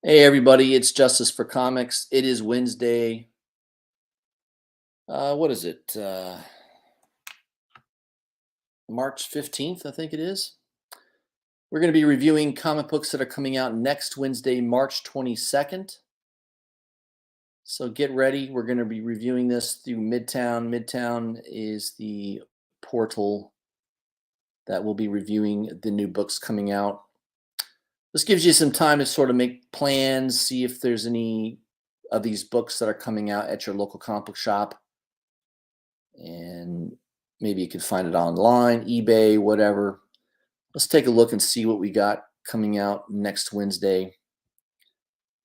Hey everybody, it's Justice for Comics. It is Wednesday. What is it? March 15th, I think it is. We're going to be reviewing comic books that are coming out next Wednesday, March 22nd. So get ready. We're going to be reviewing this through Midtown. Midtown is the portal that will be reviewing the new books coming out. This gives you some time to sort of make plans, see if there's any of these books that are coming out at your local comic book shop. And maybe you can find it online, eBay, whatever. Let's take a look and see what we got coming out next Wednesday.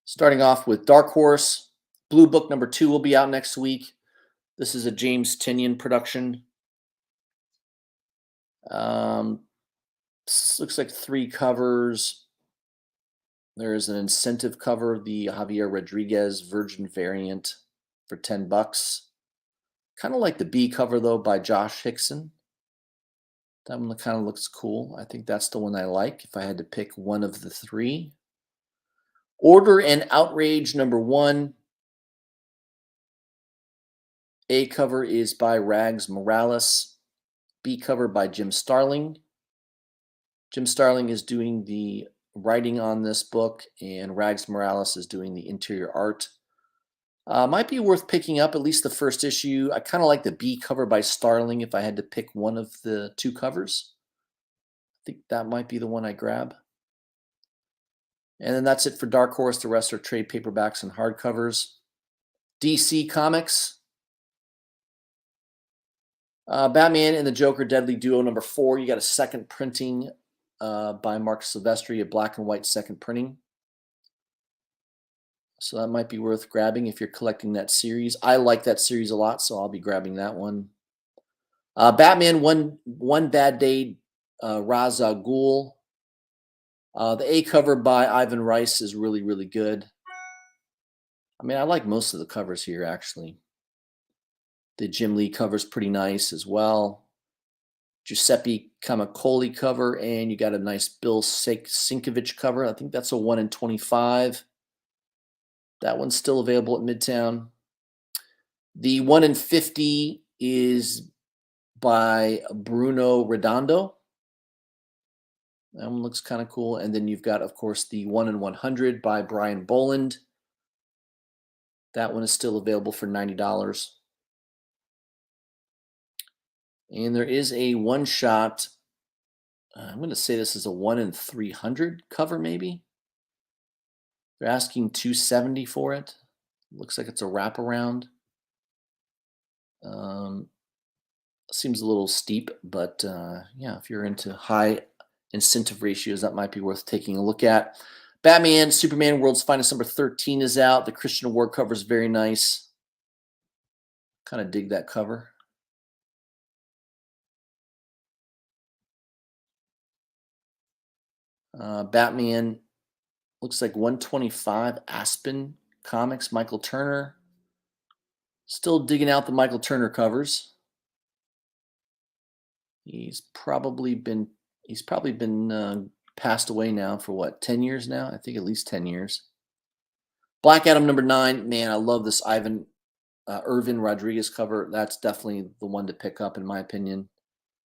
Starting off with Dark Horse. Blue Book #2 will be out next week. This is a James Tynion production. Looks like 3 covers. There's an incentive cover, the Javier Rodriguez Virgin variant for $10. Kind of like the B cover, though, by Josh Hickson. That one kind of looks cool. I think that's the one I like if I had to pick one of the 3. Order and Outrage #1. A cover is by Rags Morales. B cover by Jim Starling. Jim Starling is doing the writing on this book, and Rags Morales is doing the interior art. Might be worth picking up at least the first issue. I kind of like the B cover by Starling if I had to pick one of the 2 covers. I think that might be the one I grab. And then that's it for Dark Horse. The rest are trade paperbacks and hardcovers. DC Comics. Batman and the Joker Deadly Duo #4. You got a second printing by Mark Silvestri, a black and white second printing. So that might be worth grabbing if you're collecting that series. I like that series a lot, so I'll be grabbing that one. Batman One Bad Day, Ra's al Ghul. The A cover by Ivan Rice is really, really good. I mean, I like most of the covers here, actually. The Jim Lee cover is pretty nice as well. Giuseppe Camicoli cover, and you got a nice Bill Sienkiewicz cover. I think that's a 1 in 25. That one's still available at Midtown. The 1 in 50 is by Bruno Redondo. That one looks kind of cool. And then you've got, of course, the 1 in 100 by Brian Boland. That one is still available for $90. And there is a one-shot. I'm going to say this is a 1 in 300 cover, maybe. They're asking $270 for it. Looks like it's a wraparound. Seems a little steep, but yeah, if you're into high incentive ratios, that might be worth taking a look at. Batman, Superman, World's Finest #13 is out. The Christian Ward cover is very nice. Kind of dig that cover. Batman looks like 125 Aspen Comics, Michael Turner. Still digging out the Michael Turner covers. He's probably been passed away now for what, 10 years now? I think at least 10 years. Black Adam #9. Man, I love this Irvin Rodriguez cover. That's definitely the one to pick up in my opinion,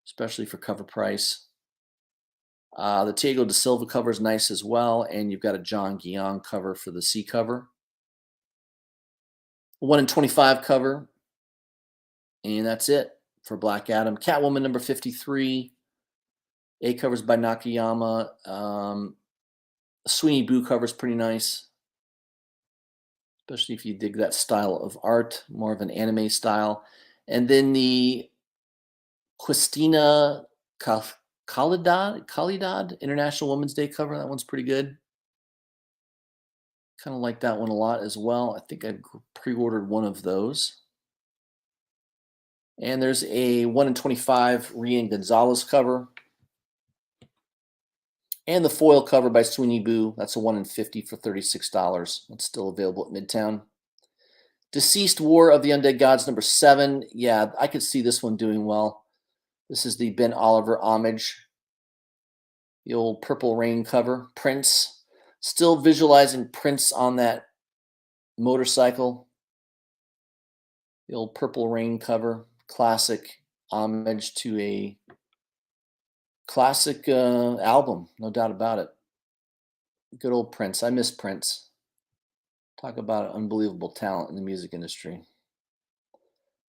especially for cover price. The Thiago da Silva cover is nice as well, and you've got a John Guion cover for the C cover. 1 in 25 cover, and that's it for Black Adam. Catwoman #53. A covers by Nakayama. Sweeney Boo cover is pretty nice, especially if you dig that style of art, more of an anime style. And then the Christina Khalidad International Women's Day cover. That one's pretty good. Kind of like that one a lot as well. I think I pre-ordered one of those. And there's a 1 in 25 Rian Gonzalez cover. And the foil cover by Sweeney Boo. That's a 1 in 50 for $36. It's still available at Midtown. Deceased War of the Undead Gods #7. Yeah, I could see this one doing well. This is the Ben Oliver homage. The old Purple Rain cover. Prince. Still visualizing Prince on that motorcycle. The old Purple Rain cover, classic homage to a classic album, no doubt about it. Good old Prince. I miss Prince. Talk about unbelievable talent in the music industry.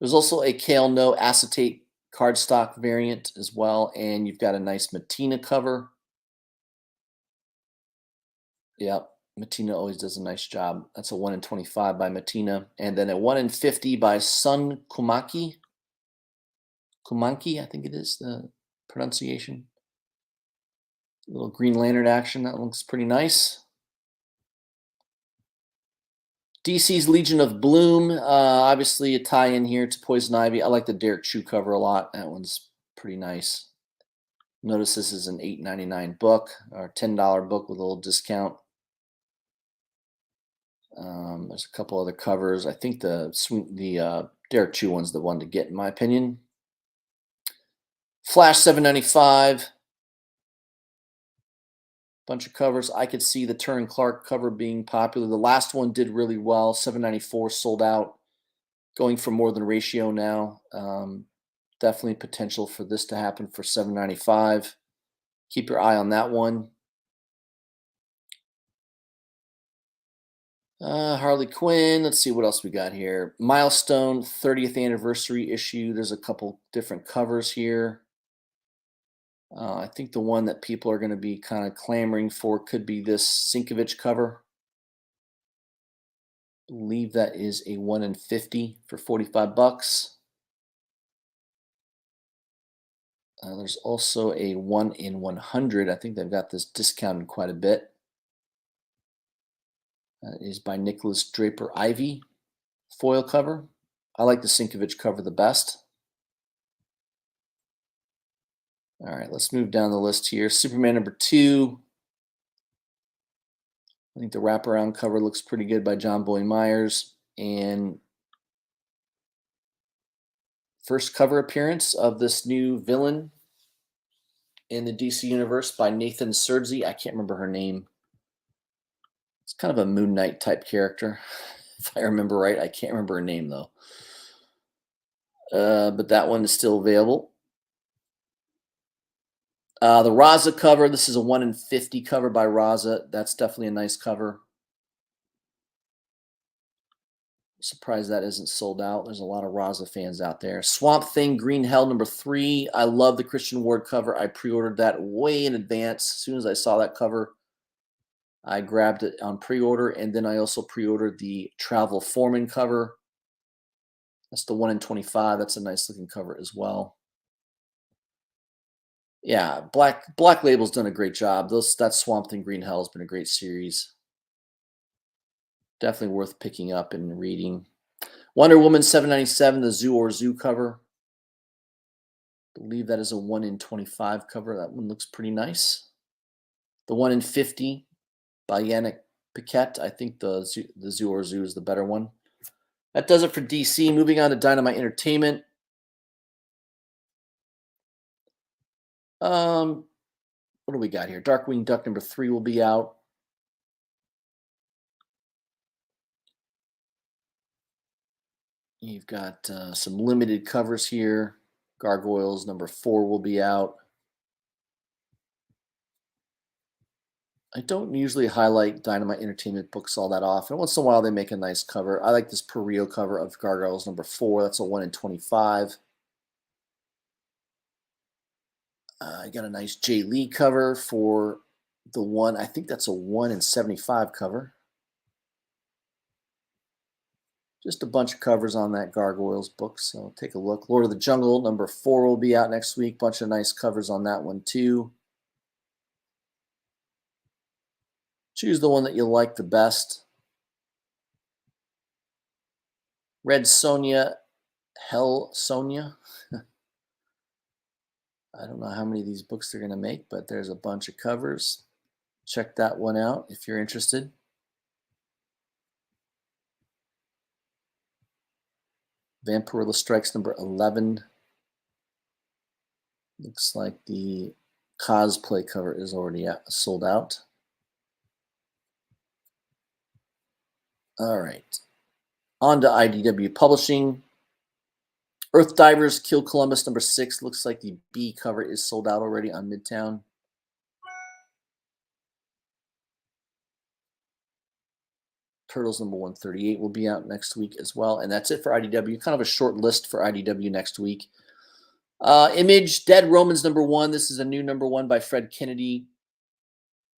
There's also a Kale No acetate cardstock variant as well, and you've got a nice Matina cover. Yep, Matina always does a nice job. That's a 1 in 25 by Matina, and then a 1 in 50 by Sun Kumaki. Kumanki, I think it is the pronunciation. Little Green Lantern action. That looks pretty nice. DC's Legion of Bloom. Obviously, a tie-in here to Poison Ivy. I like the Derek Chu cover a lot. That one's pretty nice. Notice this is an $8.99 book or $10 book with a little discount. There's a couple other covers. I think the Derek Chu one's the one to get, in my opinion. Flash $7.95. Bunch of covers. I could see the Turin Clark cover being popular. The last one did really well. $7.94 sold out. Going for more than ratio now. Definitely potential for this to happen for $7.95. Keep your eye on that one. Harley Quinn. Let's see what else we got here. Milestone 30th anniversary issue. There's a couple different covers here. I think the one that people are going to be kind of clamoring for could be this Sinkovich cover. I believe that is a 1 in 50 for 45 bucks. There's also a 1 in 100. I think they've got this discounted quite a bit. That is by Nicholas Draper Ivy foil cover. I like the Sinkovich cover the best. All right, let's move down the list here. Superman #2. I think the wraparound cover looks pretty good by John Boy Myers. And first cover appearance of this new villain in the DC universe by Nathan Serdsey. I can't remember her name. It's kind of a Moon Knight type character, if I remember right. I can't remember her name, though. But that one is still available. The Raza cover, this is a 1 in 50 cover by Raza. That's definitely a nice cover. Surprised that isn't sold out. There's a lot of Raza fans out there. Swamp Thing Green Hell #3. I love the Christian Ward cover. I pre-ordered that way in advance. As soon as I saw that cover, I grabbed it on pre-order, and then I also pre-ordered the Travel Foreman cover. That's the 1 in 25. That's a nice looking cover as well. Yeah, Black Label's done a great job. That Swamp Thing Green Hell has been a great series. Definitely worth picking up and reading. Wonder Woman $7.97, the Zoo or Zoo cover. I believe that is a 1 in 25 cover. That one looks pretty nice. The 1 in 50 by Yannick Paquette. I think the Zoo or Zoo is the better one. That does it for DC. Moving on to Dynamite Entertainment. What do we got here? Darkwing Duck #3 will be out. You've got some limited covers here. Gargoyles #4 will be out. I don't usually highlight Dynamite Entertainment books all that often. Once in a while, they make a nice cover. I like this Per Rio cover of Gargoyles #4. That's a 1 in 25. I got a nice Jay Lee cover for the one. I think that's a 1 in 75 cover. Just a bunch of covers on that Gargoyles book, so take a look. Lord of the Jungle #4 will be out next week. Bunch of nice covers on that one too. Choose the one that you like the best. Red Sonja, Hell Sonja. I don't know how many of these books they're going to make, but there's a bunch of covers. Check that one out if you're interested. Vampirilla Strikes #11. Looks like the cosplay cover is already sold out. All right. On to IDW Publishing. Earth Divers Kill Columbus #6. Looks like the B cover is sold out already on Midtown. Turtles #138 will be out next week as well. And that's it for IDW. Kind of a short list for IDW next week. Image, Dead Romans #1. This is a new #1 by Fred Kennedy.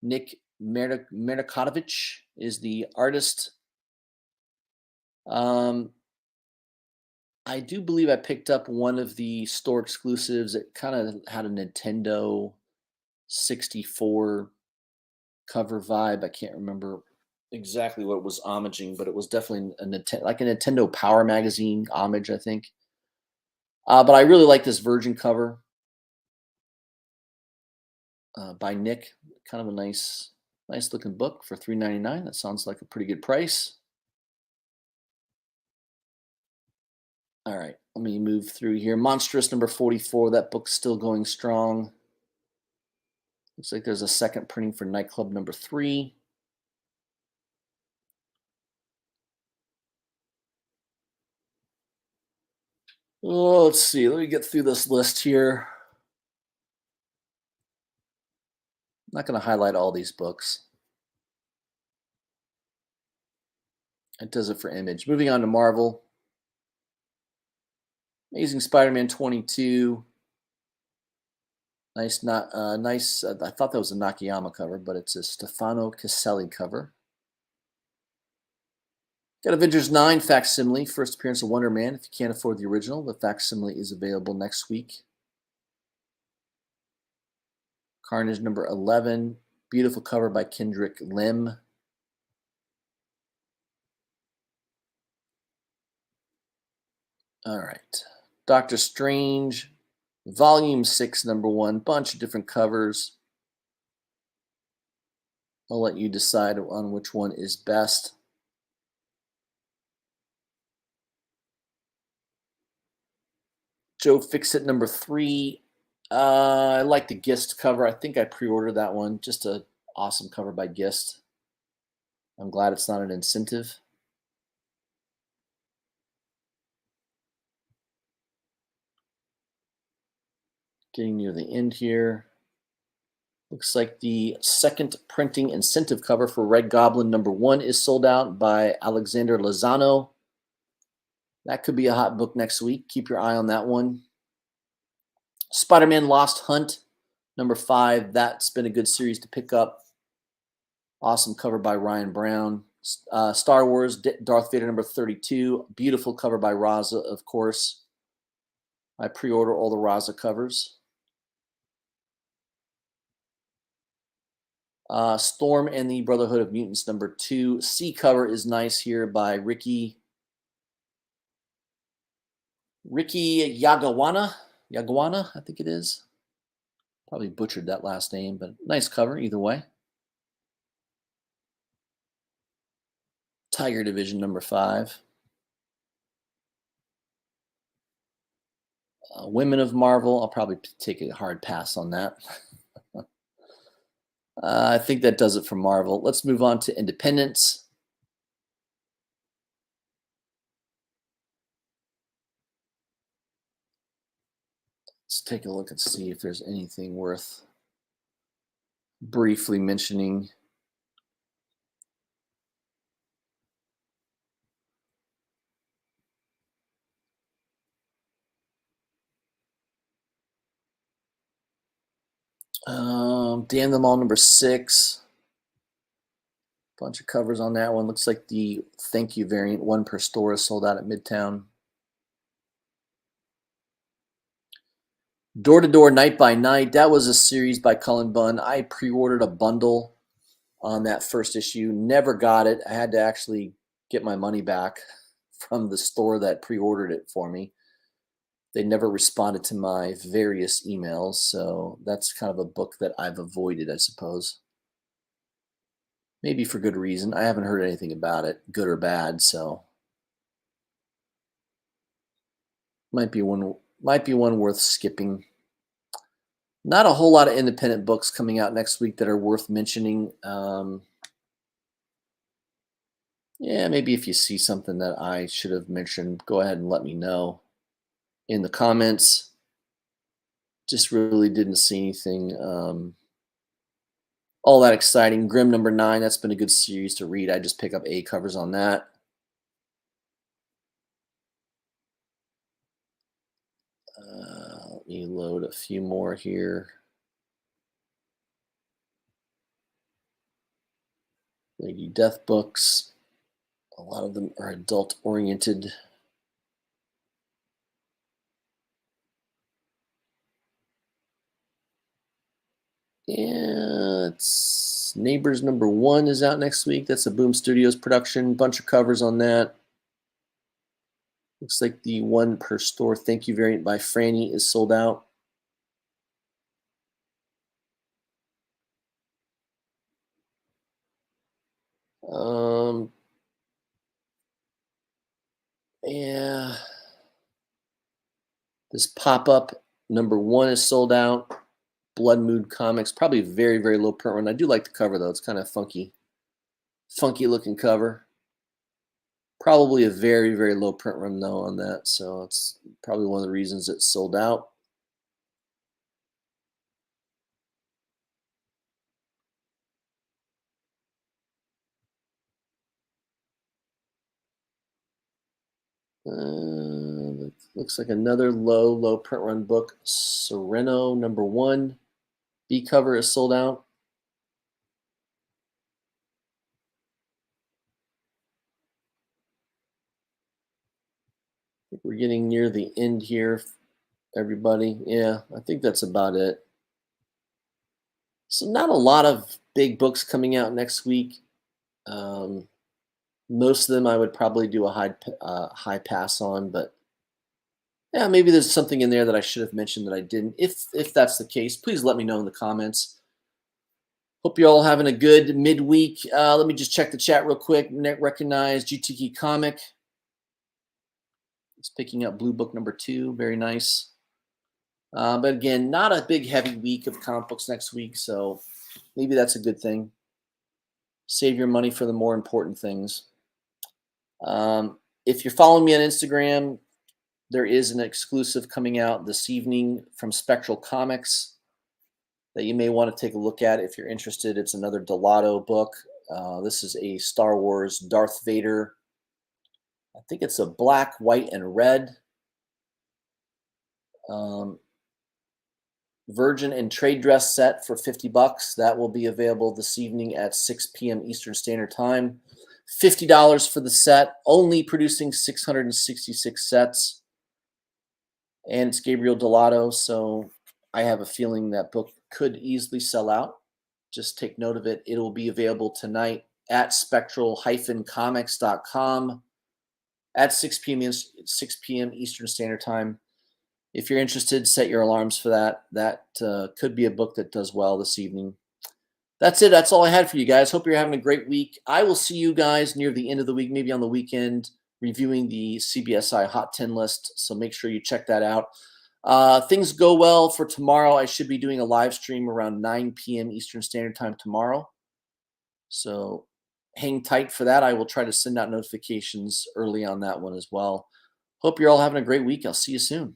Nick Merdakovich is the artist. I do believe I picked up one of the store exclusives. It kind of had a Nintendo 64 cover vibe. I can't remember exactly what it was homaging, but it was definitely a Nintendo Power Magazine homage, I think. But I really like this Virgin cover by Nick. Kind of a nice looking book for $3.99. That sounds like a pretty good price. All right, let me move through here. Monstrous #44. That book's still going strong. Looks like there's a second printing for Nightclub #3. Oh, let's see. Let me get through this list here. I'm not going to highlight all these books. It does it for Image. Moving on to Marvel. Amazing Spider-Man 22. Nice, nice. I thought that was a Nakayama cover, but it's a Stefano Caselli cover. Got Avengers 9 facsimile, first appearance of Wonder Man. If you can't afford the original, the facsimile is available next week. Carnage #11, beautiful cover by Kendrick Lim. All right, Doctor Strange, Volume 6, #1, bunch of different covers. I'll let you decide on which one is best. Joe Fixit #3. I like the Gist cover. I think I pre-ordered that one. Just a awesome cover by Gist. I'm glad it's not an incentive. Getting near the end here. Looks like the second printing incentive cover for Red Goblin #1 is sold out by Alexander Lozano. That could be a hot book next week. Keep your eye on that one. Spider-Man Lost Hunt #5. That's been a good series to pick up. Awesome cover by Ryan Brown. Star Wars Darth Vader #32. Beautiful cover by Raza, of course. I pre-order all the Raza covers. Storm and the Brotherhood of Mutants #2. C cover is nice here by Ricky Yagawana, I think it is. Probably butchered that last name, but nice cover either way. Tiger Division #5. Women of Marvel, I'll probably take a hard pass on that. I think that does it for Marvel. Let's move on to Independence. Let's take a look and see if there's anything worth briefly mentioning. Damn Them All #6. Bunch of covers on that one. Looks like the Thank You variant, 1 per store, is sold out at Midtown. Door to Door Night by Night. That was a series by Cullen Bunn. I pre-ordered a bundle on that first issue. Never got it. I had to actually get my money back from the store that pre-ordered it for me. They never responded to my various emails, so that's kind of a book that I've avoided, I suppose. Maybe for good reason. I haven't heard anything about it, good or bad, so might be one worth skipping. Not a whole lot of independent books coming out next week that are worth mentioning. Yeah, maybe if you see something that I should have mentioned, go ahead and let me know in the comments. Just really didn't see anything all that exciting. Grimm #9, that's been a good series to read. I just pick up A covers on that. Let me load a few more here. Lady Death books. A lot of them are adult oriented. Yeah, it's Neighbors #1 is out next week. That's a Boom Studios production. Bunch of covers on that. Looks like the one per store thank you variant by Franny is sold out. Um, yeah, this pop up #1 is sold out. Blood Mood Comics, probably very, very low print run. I do like the cover though. It's kind of funky looking cover. Probably a very, very low print run though on that. So it's probably one of the reasons it's sold out. Looks like another low print run book. Sereno #1. B cover is sold out. I think we're getting near the end here, everybody. Yeah, I think that's about it. So not a lot of big books coming out next week. Um, most of them I would probably do a high pass on, but yeah, maybe there's something in there that I should have mentioned that I didn't. If that's the case, please let me know in the comments. Hope you're all having a good midweek. Let me just check the chat real quick. Net recognized GTK Comic. It's picking up Blue Book #2. Very nice. But again, not a big heavy week of comic books next week, so maybe that's a good thing. Save your money for the more important things. If you're following me on Instagram, there is an exclusive coming out this evening from Spectral Comics that you may want to take a look at if you're interested. It's another Delato book. This is a Star Wars Darth Vader. I think it's a black, white, and red Virgin and trade dress set for $50. That will be available this evening at 6 p.m. Eastern Standard Time. $50 for the set, only producing 666 sets. And it's Gabriel Delato, so I have a feeling that book could easily sell out. Just take note of it. It will be available tonight at spectral-comics.com at 6 p.m. Eastern Standard Time. If you're interested, set your alarms for that. That could be a book that does well this evening. That's it. That's all I had for you guys. Hope you're having a great week. I will see you guys near the end of the week, maybe on the weekend, reviewing the CBSI Hot 10 list. So make sure you check that out. Things go well for tomorrow. I should be doing a live stream around 9 p.m. Eastern Standard Time tomorrow. So hang tight for that. I will try to send out notifications early on that one as well. Hope you're all having a great week. I'll see you soon.